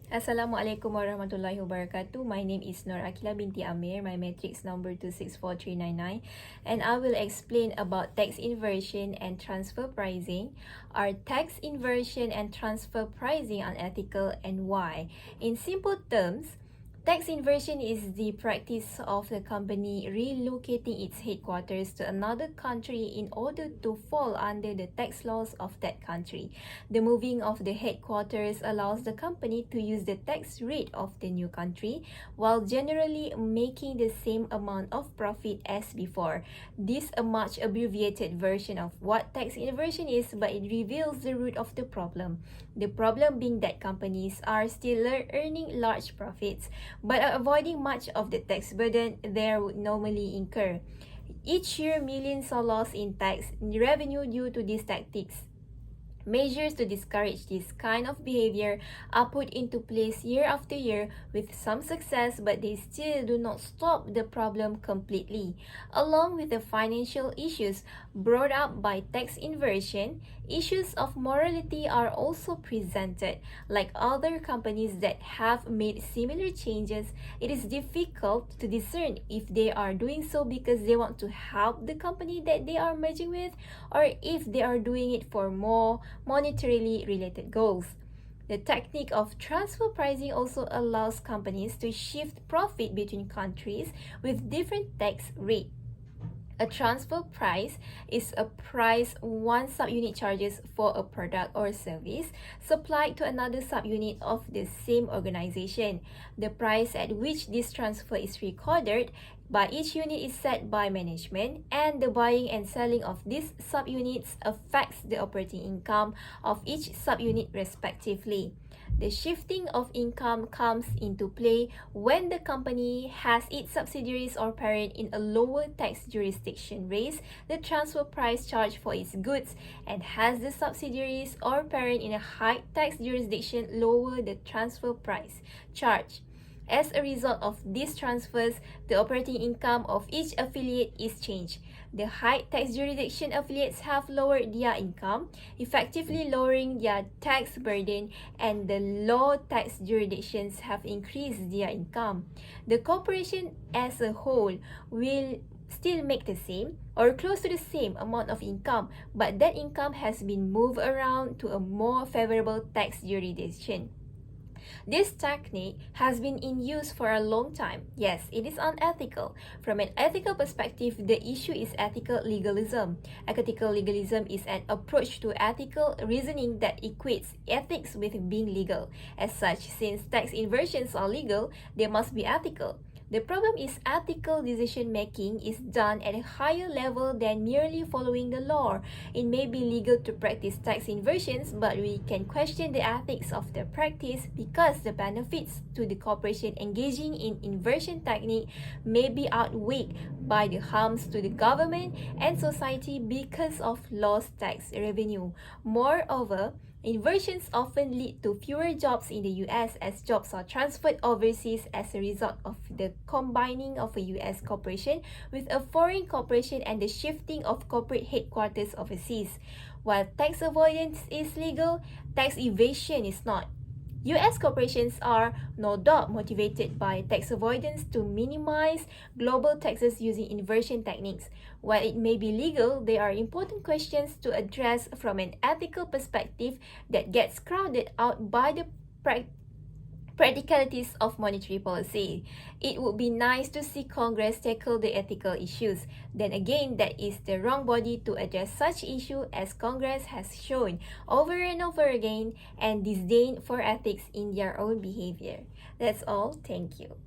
Assalamualaikum warahmatullahi wabarakatuh. My name is Nur Akila binti Amir. My matrix number 264399, and I will explain about tax inversion and transfer pricing. Are tax inversion and transfer pricing unethical, and why? In simple terms, tax inversion is the practice of the company relocating its headquarters to another country in order to fall under the tax laws of that country. The moving of the headquarters allows the company to use the tax rate of the new country while generally making the same amount of profit as before. This is a much abbreviated version of what tax inversion is, but it reveals the root of the problem. The problem being that companies are still earning large profits but are avoiding much of the tax burden they would normally incur. Each year, millions are lost in tax revenue due to these tactics. Measures to discourage this kind of behavior are put into place year after year with some success, but they still do not stop the problem completely. Along with the financial issues brought up by tax inversion, issues of morality are also presented. Like other companies that have made similar changes, it is difficult to discern if they are doing so because they want to help the company that they are merging with, or if they are doing it for more monetarily related goals. The technique of transfer pricing also allows companies to shift profit between countries with different tax rates. A transfer price is a price one subunit charges for a product or service supplied to another subunit of the same organization. The price at which this transfer is recorded by each unit is set by management, and the buying and selling of these subunits affects the operating income of each subunit respectively. The shifting of income comes into play when the company has its subsidiaries or parent in a lower tax jurisdiction raise the transfer price charged for its goods, and has the subsidiaries or parent in a high tax jurisdiction lower the transfer price charge. As a result of these transfers, the operating income of each affiliate is changed. The high tax jurisdiction affiliates have lowered their income, effectively lowering their tax burden, and the low tax jurisdictions have increased their income. The corporation as a whole will still make the same or close to the same amount of income, but that income has been moved around to a more favorable tax jurisdiction. This technique has been in use for a long time. Yes, it is unethical. From an ethical perspective, the issue is ethical legalism. Ethical legalism is an approach to ethical reasoning that equates ethics with being legal. As such, since tax inversions are legal, they must be ethical. The problem is ethical decision-making is done at a higher level than merely following the law. It may be legal to practice tax inversions, but we can question the ethics of the practice because the benefits to the corporation engaging in inversion technique may be outweighed by the harms to the government and society because of lost tax revenue. Moreover, inversions often lead to fewer jobs in the US as jobs are transferred overseas as a result of the combining of a US corporation with a foreign corporation and the shifting of corporate headquarters overseas. While tax avoidance is legal, tax evasion is not. US corporations are no doubt motivated by tax avoidance to minimize global taxes using inversion techniques. While it may be legal, there are important questions to address from an ethical perspective that gets crowded out by the practicalities of monetary policy. It would be nice to see Congress tackle the ethical issues. Then again, that is the wrong body to address such issue, as Congress has shown over and over again and disdain for ethics in their own behavior. That's all. Thank you.